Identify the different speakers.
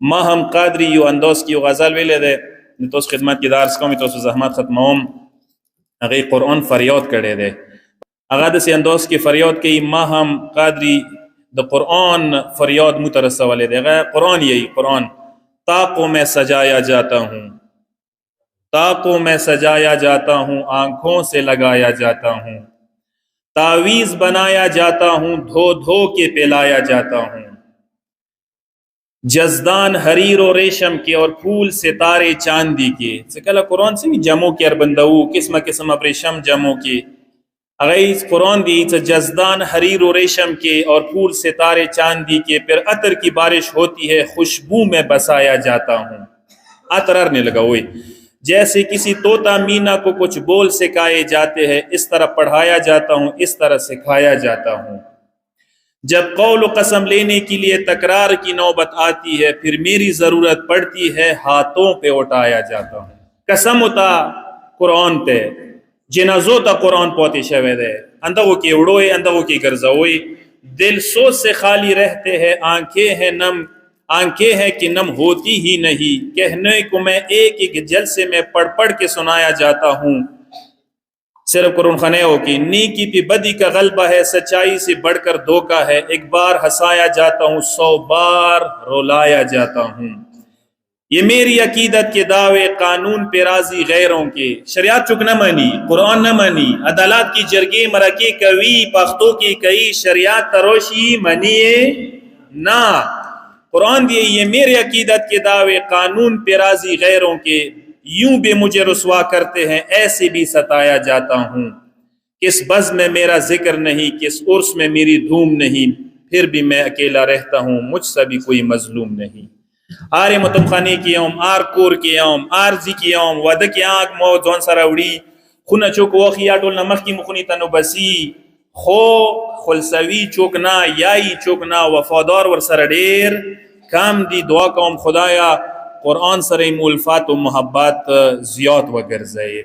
Speaker 1: ما هم قادری یو انداز کی یو غزل ویلې ده د تاسو خدمت کې درس کوم تاسو زحمت ختموم هغه قرآن فریاد کړی دی هغه داسې انداز کې فریاد کوي ما هم قادری د قرآن فریاد مو ته رسولی دی هغه قرآن یہی قرآن طاقوں میں سجایا جاتا ہوں طاقوں میں سجایا جاتا ہوں آنکھوں سے لگایا جاتا ہوں تعویذ بنایا جاتا ہوں دھو دھو کے پلایا جاتا ہوں جزدان حریر و ریشم کے اور پھول ستارے چاندی کے سکلا قرآن سے بھی جمع کے اربندہو قسم قسم اب ریشم جمع کے اگر قرآن دی جزدان حریر و ریشم کے اور پھول ستارے چاندی کے پھر عطر کی بارش ہوتی ہے خوشبو میں بسایا جاتا ہوں عطر ارنے لگا ہوئے جیسے کسی طوطا مینا کو کچھ بول سکھائے جاتے ہیں اس طرح پڑھایا جاتا ہوں اس طرح سکھایا جاتا ہوں جب قول و قسم لینے کے لیے تکرار کی نوبت آتی ہے پھر میری ضرورت پڑتی ہے ہاتھوں پہ اٹھایا جاتا ہوں قسم ہوتا قرآن تے جنازو تا قرآن پوتے شوے دے اندگو کی اڑوئے اندگو کی گرزوئے دل سوچ سے خالی رہتے ہیں آنکھیں ہیں کہ نم ہوتی ہی نہیں کہنے کو میں ایک ایک جلسے میں پڑھ پڑھ کے سنایا جاتا ہوں صرف قرآن خانے ہو کہ نیکی پہ بدی کا غلبہ ہے سچائی سے بڑھ کر دھوکا ہے ایک بار ہنسایا جاتا ہوں 100 بار رلایا جاتا ہوں یہ میری عقیدت کے دعوے قانون پہ راضی غیروں کے شریعت چک نہ مانی قرآن نہ مانی عدالت کی جرگے مرکے کوی پختوں کی کئی شریعت تروشی منیے نہ قرآن دیے یہ میرے عقیدت کے دعوے قانون پہ راضی غیروں کے یوں بھی مجھے رسوا کرتے ہیں ایسے بھی ستایا جاتا ہوں کس بز میں میرا ذکر نہیں کس عرس میں میری دھوم نہیں پھر بھی میں اکیلا رہتا ہوں مجھ سے بھی کوئی مظلوم نہیں آرے متم خانی کی اوم آر کور کی اوم آر زی کی اوم ود کی آنکھ مو زون سراوڑی خونا چوک وخی آٹول نمخ کی مخونی تنو بسی خو خلصوی چوکنا یائی چوکنا وفادار ور سر دیر کام دی دعا قوم خدایا قرآن سر مولفات و محبت زیاد و گرزے